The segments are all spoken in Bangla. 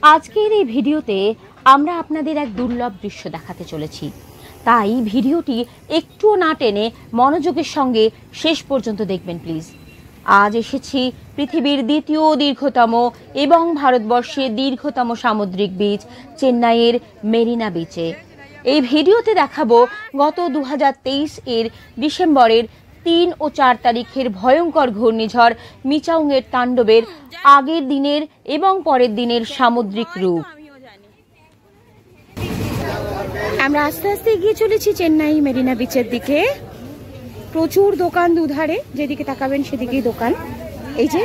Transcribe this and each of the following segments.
আজকের এই ভিডিওতে আমরা আপনাদের এক দুর্লভ দৃশ্য দেখাতে চলেছি, তাই ভিডিওটি একটুও না টেনে মনোযোগের সঙ্গে শেষ পর্যন্ত দেখবেন প্লিজ। আজ এসেছি পৃথিবীর দ্বিতীয় দীর্ঘতম এবং ভারতবর্ষের দীর্ঘতম সামুদ্রিক বিচ চেন্নাইয়ের মেরিনা বিচে। এই ভিডিওতে দেখাবো গত 2023 এর ডিসেম্বরের 3 ও 4 তারিখের ভয়ঙ্কর ঘূর্ণিঝড় মিচাউংয়ের তাণ্ডবের আগের দিনের এবং পরের দিনের সামুদ্রিক রূপ। আমরা আস্তে আস্তে এগিয়ে চলেছি চেন্নাই মেরিনা বিচের দিকে। প্রচুর দোকান দুধারে, যেদিকে তাকাবেন সেদিকেই দোকান, এই যে,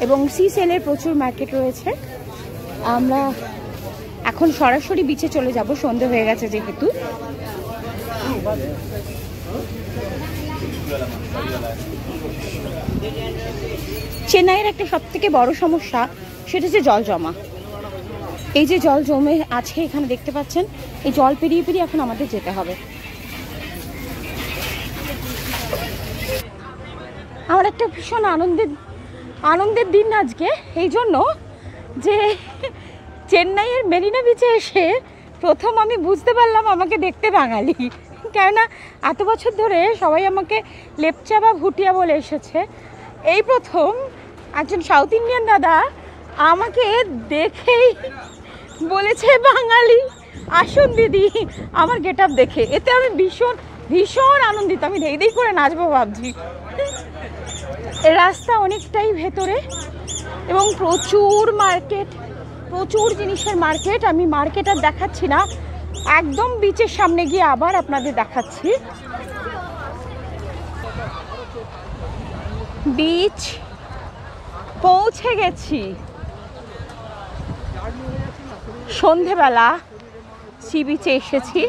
এবং সি সেলের প্রচুর মার্কেট রয়েছে। আমরা এখন সরাসরি বিচে চলে যাব, সন্ধে হয়ে গেছে যেহেতু। চেন্নাইয়ের একটা সবথেকে বড় সমস্যা সেটা হচ্ছে জল জমা। এই যে জল জমে আছে এখানে দেখতে পাচ্ছেন, এই জল পেরিয়ে পেরিয়ে এখন আমাদের যেতে হবে। আমার একটা ভীষণ আনন্দের দিন আজকে, এই জন্য যে চেন্নাইয়ের মেরিনা বিচে এসে প্রথম আমি বুঝতে পারলাম আমাকে দেখতে বাঙালি। কেননা এত বছর ধরে সবাই আমাকে লেপচা বা ভুটিয়া বলে এসেছে, এই প্রথম একজন সাউথ ইন্ডিয়ান দাদা আমাকে দেখেই বলেছে বাঙালি। আসুন দিদি, আমার গেট আপ দেখে এতে আমি ভীষণ আনন্দিত। আমি ধেই ধেই করে নাচবো ভাবছি। রাস্তা অনেকটাই ভেতরে এবং প্রচুর মার্কেট, প্রচুর জিনিসের মার্কেট। আমি মার্কেট আর দেখাচ্ছি না, একদম বিচের সামনে গিয়ে আবার আপনাদের দেখাচ্ছি। বিচ পৌঁছে গেছি, সন্ধেবেলা সি বিচে এসেছি।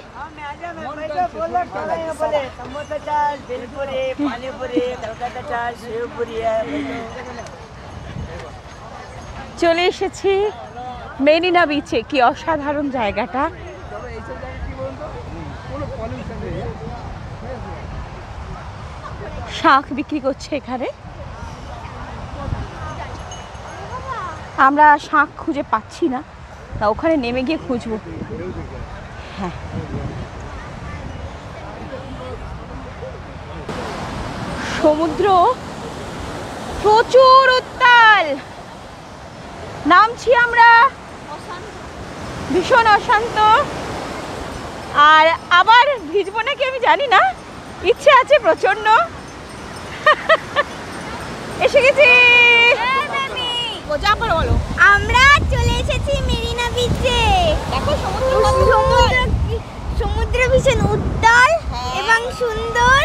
চলে এসেছি মেরিনা বিচে। কি অসাধারণ জায়গাটা! শাঁখ বিক্রি করছে এখানে। আমরা শাঁখ খুঁজে পাচ্ছি না, তা ওখানে নেমে গিয়ে খুঁজবো। হ্যাঁ, সমুদ্র প্রচুর উত্তাল। নামছি আমরা, ভীষণ অশান্ত। আর আবার ভিজবো নাকি আমি জানি না, ইচ্ছে আছে প্রচন্ড। এসে গেছি। বলো, আমরা চলে এসেছি মেরিনা বিচে। দেখো সমুদ্র ভীষণ উত্তাল এবং সুন্দর।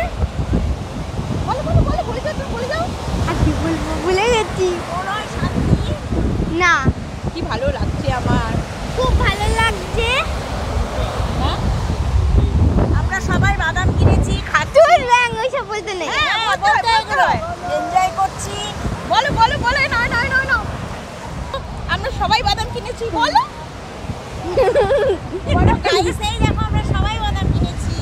বলে যাও। আর কি বলবো, ভুলে গেছি। না, কি ভালো লাগছে আমার, খুব ভালো লাগছে। আমরা সবাই বাদাম কিনেছি, খাচ্ছি। ওইসব বলতে নেই, এনজয় করছি। বলো বলো বলো, নয় নয় নয় নয়, আমরা সবাই বাদাম কিনেছি। বলো গাইস, এই দেখো আমরা সবাই বাদাম কিনেছি।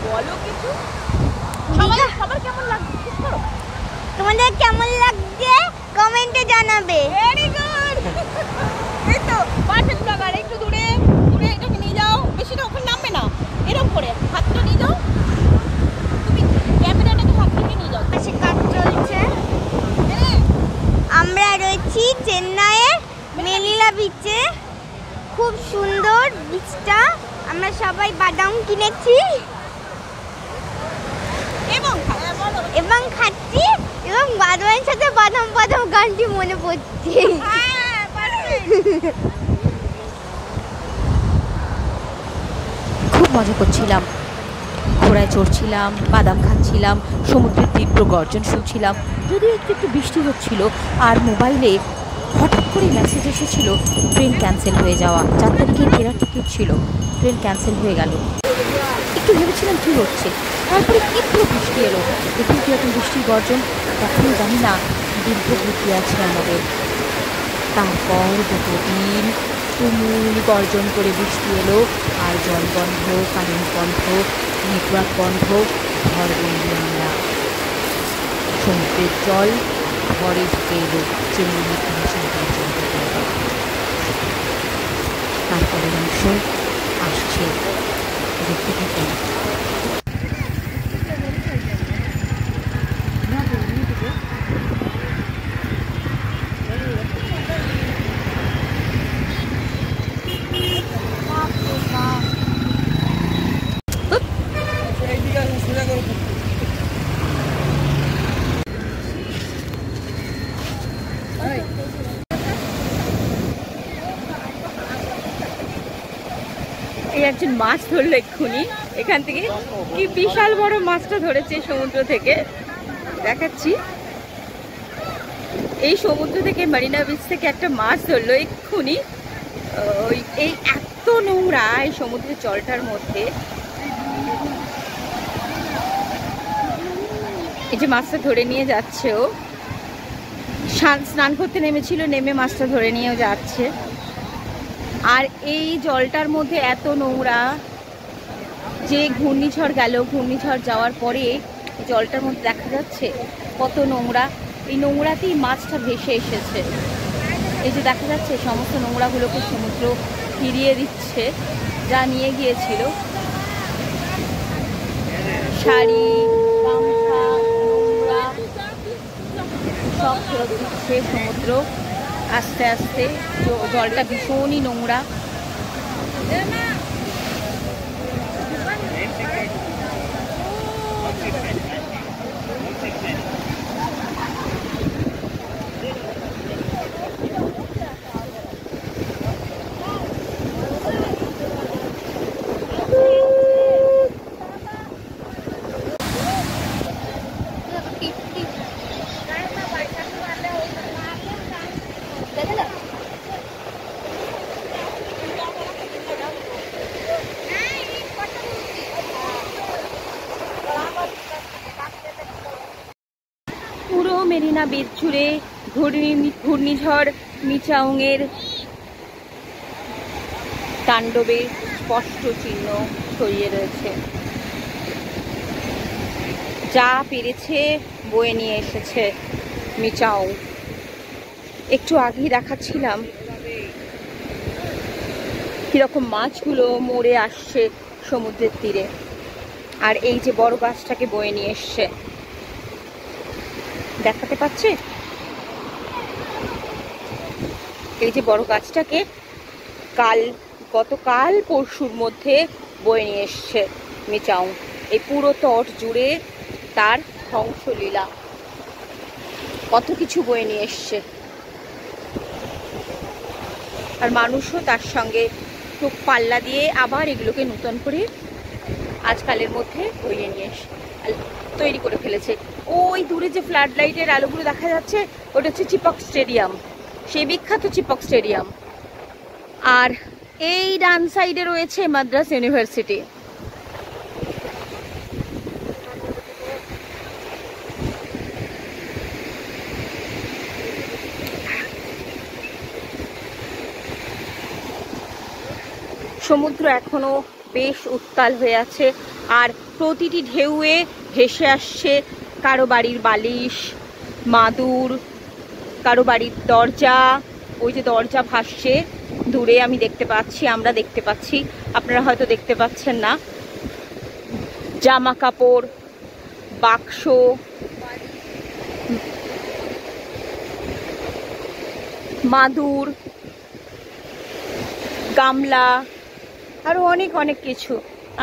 বলো কিছু। সবার কেমন লাগছে? তোমাদের কেমন লাগছে কমেন্টে জানাবে। Very good. এই তো পারফেক্ট ব্লগার। একটু দূরে দূরে এটাকে নিয়ে যাও, বেশিটা ওখানে নামবে না, এরকম করে হাতটা নিয়ে যাও। তুমি ক্যামেরাটাকে হাত থেকে নিয়ে যাও। পাশে কাজ চলছে। আমরা রয়েছি চেন্নাইয়ের মেরিনা বিচে। খুব সুন্দর বিচটা। আমরা সবাই বাদাম কিনেছি এবং খাচ্ছি, এবং বাদামের সাথে বাদাম বাদাম গানটি মনে পড়ছে। খুব মজা করছিলাম, ঘোড়ায় চড়ছিলাম, বাদাম খাচ্ছিলাম, সমুদ্রের তীব্র গর্জন শুনছিলাম। যদিও একটু বৃষ্টি হচ্ছিল, আর মোবাইলে হঠাৎ করে মেসেজ এসেছিল ট্রেন ক্যান্সেল হয়ে যাওয়া। 4 তারিখে ফেরার টিকিট ছিল, ট্রেন ক্যান্সেল হয়ে গেল। একটু ভেবেছিলাম কী হচ্ছে, তারপরে একটু বৃষ্টি এলো। দেখুন কি এখন বৃষ্টির গর্জন, এখনও জানি না দীর্ঘ ঘুরতে আছে আমাদের। তারপর 2 দিন তুমুল গর্জন করে বৃষ্টি এলো, আর জল বন্ধ, কারেন্ট বন্ধ, নেটওয়ার্ক বন্ধ, ঘরবন্দি আমরা। সমুদ্রের জল ঘরে ঢুকে এলো চেন্নাই তারপরের অংশ আসছে, দেখতে থাকুন। এই একজন মাছ ধরলো এক্ষুনি এখান থেকে, কি বিশাল বড় মাছটা ধরেছে সমুদ্র থেকে, দেখাচ্ছি। এই সমুদ্র থেকে, মারিনা বিচ থেকে একটা মাছ ধরলো এক্ষুনি। এই এত নোংরা এই সমুদ্রের জলটার মধ্যে। এই যে মাছটা ধরে নিয়ে যাচ্ছে, ও স্নান করতে নেমেছিল, নেমে মাছটা ধরে নিয়েও যাচ্ছে। আর এই জলটার মধ্যে এত নোংরা যে ঘূর্ণিঝড় গেল, ঘূর্ণিঝড় যাওয়ার পরে জলটার মধ্যে দেখা যাচ্ছে কত নোংরা। এই নোংরাতেই মাছটা ভেসে এসেছে। এই যে দেখা যাচ্ছে সমস্ত নোংরাগুলোকে সমুদ্র ফিরিয়ে দিচ্ছে, যা নিয়ে গিয়েছিল। শাড়ি, গামছা, নোংরা সব ফেরত দিচ্ছে সমুদ্র আস্তে আস্তে। জলটা ভীষণই নোংরা। পুরো মেরিনা বিচ জুড়ে ঘূর্ণিঝড় মিচাউংয়ের তাণ্ডবের স্পষ্ট চিহ্ন ছড়িয়ে রয়েছে। যা পেরেছে বয়ে নিয়ে এসেছে মিচাউং। একটু আগেই দেখাচ্ছিলাম কিরকম মাছগুলো মরে আসছে সমুদ্রের তীরে। আর এই যে বড় গাছটাকে বয়ে নিয়ে এসছে, দেখাতে পাচ্ছে? এই যে বড় গাছটাকে গতকাল পরশুর মধ্যে বয়ে নিয়ে এসছে মিচাউং। এই পুরো তট জুড়ে তার ধ্বংসলীলা, কত কিছু বয়ে নিয়ে এসছে। আর মানুষও তার সঙ্গে চোখ পাল্লা দিয়ে আবার এগুলোকে নতুন করে আজকালের মধ্যে বয়ে নিয়ে তৈরি করে ফেলেছে। ওই দূরে যে ফ্লাড লাইটের আলোগুলো দেখা যাচ্ছে, ওটা হচ্ছে চিপক স্টেডিয়াম, সেই বিখ্যাত চিপক স্টেডিয়াম। আর এই ডান সাইডে রয়েছে মাদ্রাস ইউনিভার্সিটি। সমুদ্র এখনো বেশ উত্তাল হয়ে আছে, আর প্রতিটি ঢেউয়ে ভেসে আসছে কারো বাড়ির বালিশ, মাদুর, কারো বাড়ির দরজা। ওই যে দরজা ভাসছে দূরে, আমি দেখতে পাচ্ছি, আমরা দেখতে পাচ্ছি, আপনারা হয়তো দেখতে পাচ্ছেন না। জামা কাপড়, বাক্স, মাদুর, গামলা, আরো অনেক অনেক কিছু।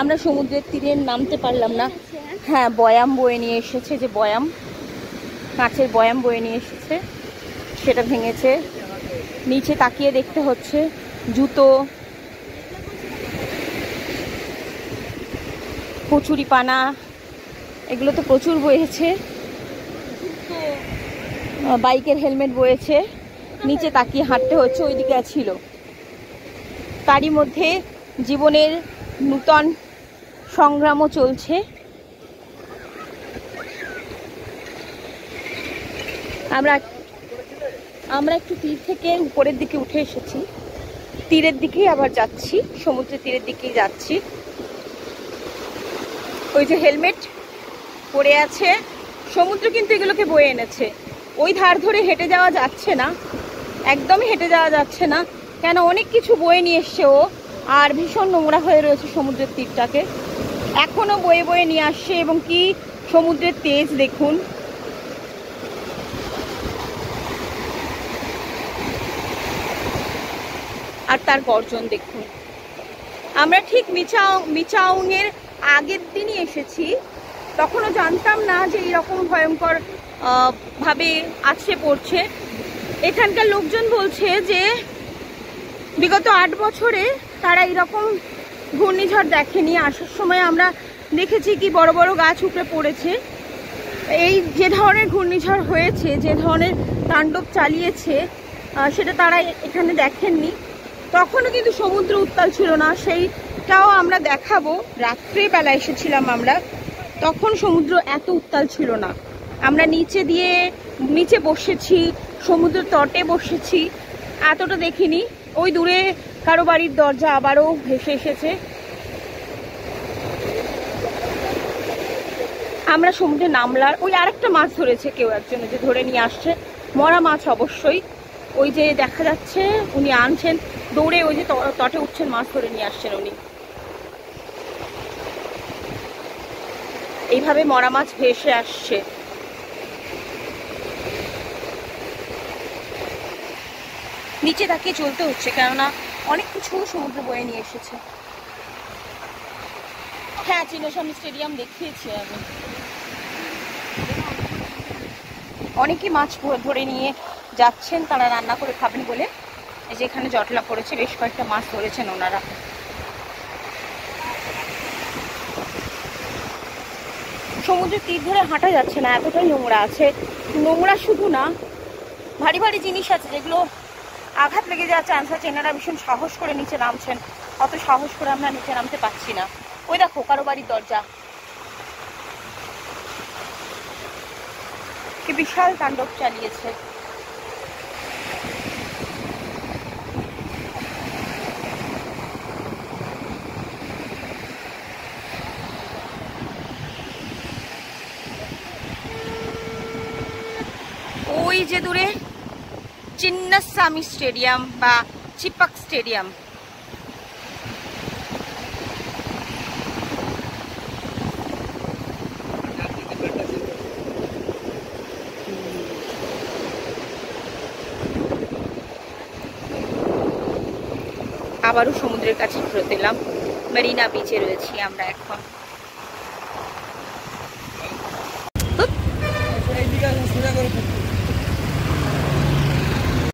আমরা সমুদ্রের তীরে নামতে পারলাম না। হ্যাঁ, বয়াম বয়ে নিয়ে এসেছে, যে বয়াম, কাঁচের বয়াম বয়ে নিয়ে এসেছে, সেটা ভেঙেছে। নিচে তাকিয়ে দেখতে হচ্ছে জুতো, কচুরি পানা, এগুলো তো প্রচুর বয়েছে। বাইকের হেলমেট বয়েছে, নিচে তাকিয়ে হাঁটতে হচ্ছে, ওইদিকে ছিল। তারই মধ্যে জীবনের নূতন সংগ্রামও চলছে। আমরা একটু তীর থেকে উপরের দিকে উঠে এসেছি, তীরের দিকেই আবার যাচ্ছি, সমুদ্রের তীরের দিকেই যাচ্ছি। ওই যে হেলমেট পড়ে আছে, সমুদ্র কিন্তু এগুলোকে বয়ে এনেছে। ওই ধার ধরে হেঁটে যাওয়া যাচ্ছে না, একদমই হেঁটে যাওয়া যাচ্ছে না, কেন অনেক কিছু বয়ে নিয়ে এসছে ও, আর ভীষণ নোংরা হয়ে রয়েছে সমুদ্রের তীরটাকে, এখনো বয়ে বয়ে নিয়ে আসছে। এবং কি সমুদ্রের তেজ দেখুন। আর তার গর্জন দেখুন। আমরা ঠিক মিচাউংয়ের আগের দিনই এসেছি, তখনও জানতাম না যে এরকম ভয়ঙ্কর ভাবে আছড়ে পড়ছে। এখানকার লোকজন বলছে যে বিগত 8 বছরে তারা এরকম ঘূর্ণিঝড় দেখেনি। আসার সময় আমরা দেখেছি কি বড় বড় গাছ উপড়ে পড়েছে। এই যে ধরনের ঘূর্ণিঝড় হয়েছে, যে ধরনের তাণ্ডব চালিয়েছে, সেটা তারা এখানে দেখেননি। তখনও কিন্তু সমুদ্র উত্তাল ছিল না, সেইটাও আমরা দেখাবো। রাত্রেবেলা এসেছিলাম আমরা, তখন সমুদ্র এত উত্তাল ছিল না। আমরা নিচে বসেছি, সমুদ্র তটে বসেছি, এতটা দেখিনি। ওই দূরে কারো বাড়ির দরজা আবারও ভেসে এসেছে। আমরা সমুদ্রে নামলার ওই আরেকটা মাছ ধরেছে কেউ একজন, যে ধরে নিয়ে আসছে, মরা মাছ অবশ্যই। ওই যে দেখা যাচ্ছে উনি আনছেন, দৌড়ে ওই যে তটে উঠছেন, মাছ ধরে নিয়ে আসছেন উনি। এইভাবে মরা মাছ ভেসে আসছে। নিচে তাকিয়ে চলতে হচ্ছে, কেননা অনেক কিছু সমুদ্র বয়ে নিয়ে এসেছে। হ্যাঁ, চিন্নাস্বামী স্টেডিয়াম দেখিয়েছি আমি। অনেকে মাছ ধরে নিয়ে যাচ্ছেন, তারা রান্না করে খাবেন বলে। এই যে এখানে জটলা পড়েছে, বেশ কয়েকটা মাছ ধরেছেন ওনারা। সমুদ্রের তীর ধরে হাঁটা যাচ্ছে না, এতটাই নোংরা আছে। নোংরা শুধু না, ভারী ভারী জিনিস আছে যেগুলো আঘাত লেগে যাওয়ার চান্স আছে। এনারা ভীষণ সাহস করে নিচে নামছেন, অত সাহস করে আমরা নিচে নামতে পারছি না। ওই দেখো কারো বাড়ির দরজা, কি বিশাল তাণ্ডব চালিয়েছে। ওই যে দূরে চিন্নাস্বামী স্টেডিয়াম বা চিপাক স্টেডিয়াম। আবারও সমুদ্রের কাছে ফেরত এলাম। মেরিনা বিচে রয়েছি আমরা এখন।